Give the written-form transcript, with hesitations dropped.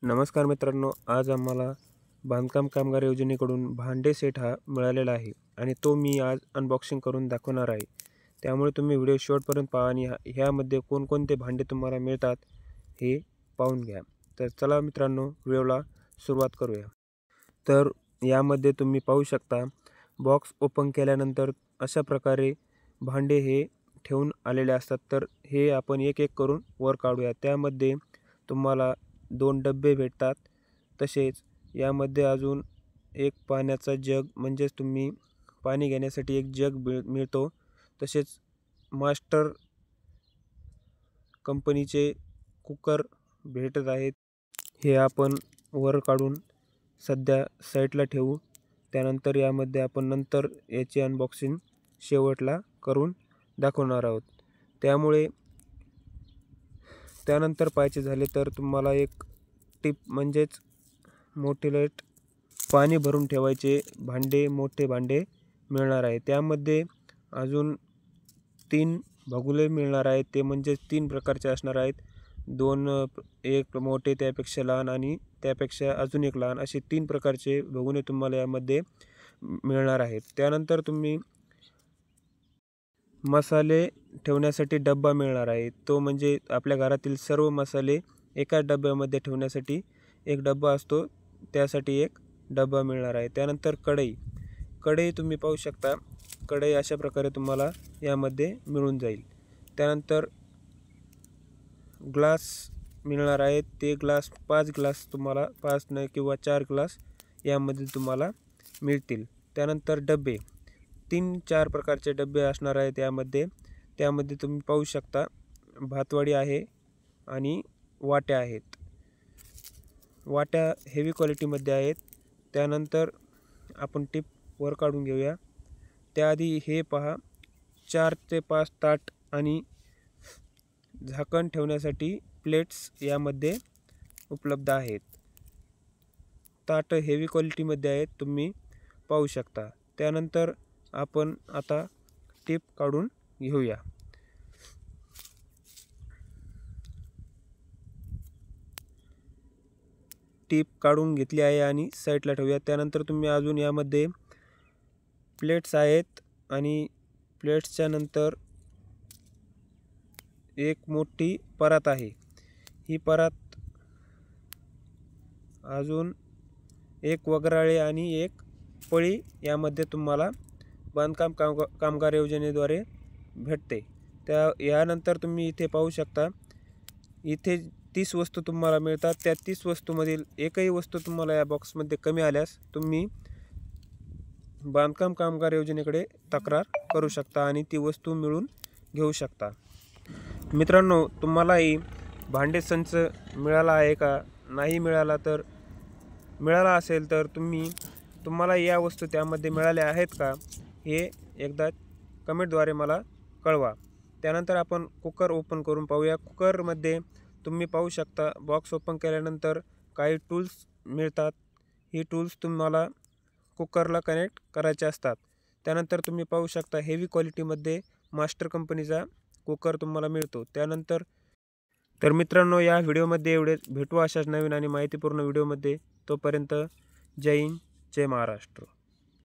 नमस्कार मित्रांनो, आज आम्हाला बांधकाम कामगार योजनेकडून भांडे सेट हा मिळालेला आहे आणि तो मी आज अनबॉक्सिंग करून दाखवणार आहे. त्यामुळे तुम्ही व्हिडिओ शेवटपर्यंत पहा आणि ह्यामध्ये कोणकोणते भांडे तुम्हाला मिळतात हे पाहून घ्या. तर चला मित्रांनो, व्हिडिओला सुरुवात करूया. तर यामध्ये तुम्ही पाहू शकता, बॉक्स ओपन केल्यानंतर अशा प्रकारे भांडे हे ठेवून आलेले असतात. तर हे आपण एक एक करून वर काढूया. त्यामध्ये तुम्हाला 2 डब्बे भेटतात. तसेच यामध्ये अजून एक पाण्याचा जग, म्हणजेच तुम्ही पाणी घेण्यासाठी एक जग मिळतो. तसेच मास्टर कंपनीचे कुकर भेटत आहेत. हे आपण वर काढून सध्या साईडला ठेवू. त्यानंतर यामध्ये आपण नंतर याची अनबॉक्सिंग शेवटला करून दाखवणार आहोत. त्यानंतर पाहायचे झाले तर तुम्हाला एक टिप, म्हणजेच मोठेलेट पाणी भरून ठेवायचे भांडे, मोठे भांडे मिळणार आहे. त्यामध्ये अजून 3 भगुले मिळणार आहेत. ते म्हणजे 3 प्रकारचे असणार आहेत. 2 एक मोठे, त्यापेक्षा लहान आणि त्यापेक्षा अजून एक लहान, असे 3 प्रकारचे भगुने तुम्हाला यामध्ये मिळणार आहेत. त्यानंतर तुम्ही मसाले ठेवण्यासाठी डब्बा मिळणार आहे. तो म्हणजे आपल्या घरातील सर्व मसाले एकाच डब्यामध्ये ठेवण्यासाठी एक डब्बा असतो, त्यासाठी एक डब्बा मिळणार आहे. त्यानंतर कढई तुम्ही पाहू शकता. कढई अशा प्रकारे तुम्हाला यामध्ये मिळून जाईल. त्यानंतर ग्लास मिळणार आहेत. ते ग्लास 5 ग्लास तुम्हाला, 5 नाही किंवा 4 ग्लास यामध्ये तुम्हाला मिळतील. त्यानंतर डबे 3-4 प्रकारचे डबे असणार आहेत त्यामध्ये तुम्ही पाहू शकता, भातवाडी आहे आणि वाट्या आहेत. वाट्या हेवी क्वालिटीमध्ये आहेत. त्यानंतर आपण टिप वर काढून घेऊया. त्याआधी हे पहा, 4 ते 5 ताट आणि झाकण ठेवण्यासाठी प्लेट्स यामध्ये उपलब्ध आहेत. ताट हेवी क्वालिटीमध्ये आहेत, तुम्ही पाहू शकता. त्यानंतर आपण आता टिप काढून घेऊया. टिप काढून घेतली आहे आणि साईडला ठेवूया. त्यानंतर तुम्ही अजून यामध्ये प्लेट्स आहेत आणि प्लेट्सच्या नंतर एक मोठी परात आहे. ही परात, अजून एक वगराळे आणि एक पळी यामध्ये तुम्हाला बांधकाम कामगार योजनेद्वारे भेटते. यानंतर तुम्ही इथे पाहू शकता, इथे 30 वस्तू तुम्हाला मिळतात. त्या 30 वस्तूमधील एकही वस्तू तुम्हाला या बॉक्समध्ये कमी आल्यास तुम्ही बांधकाम कामगार योजनेकडे तक्रार करू शकता आणि ती वस्तू मिळून घेऊ शकता. मित्रांनो, तुम्हालाही भांडे संच मिळाला आहे का? नाही मिळाला तर, मिळाला असेल तर तुम्हाला या वस्तू त्यामध्ये मिळाल्या आहेत का, हे एकदा कमेंटद्वारे मला कळवा. त्यानंतर आपण कुकर ओपन करून पाहूया. कुकरमध्ये तुम्ही पाहू शकता, बॉक्स ओपन केल्यानंतर काही टूल्स मिळतात. ही टूल्स तुम्हाला कुकरला कनेक्ट करायचे असतात. त्यानंतर तुम्ही पाहू शकता, हेवी क्वालिटीमध्ये मास्टर कंपनीचा कुकर तुम्हाला मिळतो. तर मित्रांनो, या व्हिडिओमध्ये एवढेच. भेटू अशाच नवीन आणि माहितीपूर्ण व्हिडिओमध्ये. तोपर्यंत जय हिंद, जय महाराष्ट्र.